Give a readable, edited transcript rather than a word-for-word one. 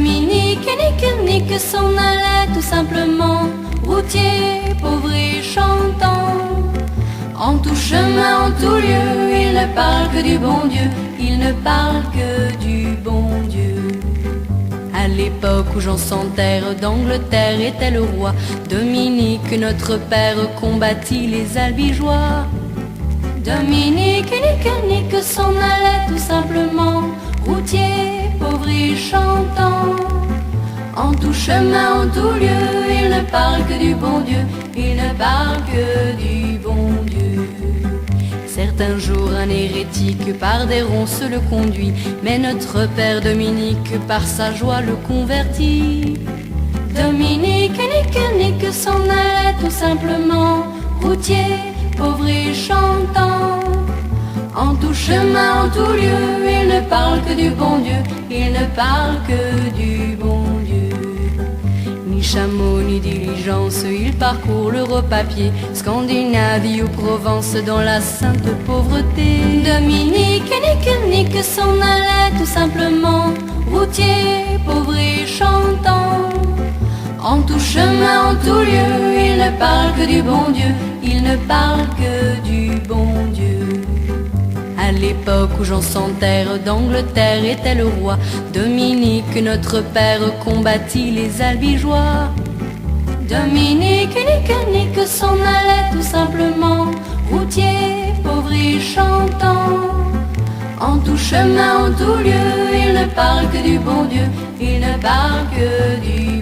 Dominique nique s'en allait tout simplement, routier, pauvre et chantant. En tout chemin, en tout lieu, il ne parle que du bon Dieu, il ne parle que du bon Dieu. À l'époque où Jean sans terre d'Angleterre était le roi, Dominique, notre père, combattit les albigeois. Dominique nique s'en allait tout simplement, routier, pauvre et chantant. En tout chemin, en tout lieu, il ne parle que du bon Dieu, il ne parle que du bon Dieu. Certains jours, un hérétique par des ronces le conduit, mais notre père Dominique par sa joie le convertit. Dominique nique s'en allait tout simplement, routier, pauvre et chantant. En tout chemin, en tout lieu, il ne parle que du bon Dieu, il ne parle que du bon Dieu. Ni chameau, ni diligence, il parcourt l'Europe à pied, Scandinavie ou Provence dans la sainte pauvreté. Dominique nique s'en allait tout simplement, routier, pauvre et chantant. En tout chemin, en tout lieu, il ne parle que du bon Dieu, il ne parle que du bon Dieu. À l'époque où Jean sans terre d'Angleterre était le roi, Dominique, notre père, combattit les albigeois. Dominique nique s'en allait tout simplement, routier, pauvre et chantant. En tout chemin, en tout lieu, il ne parle que du bon Dieu, il ne parle que du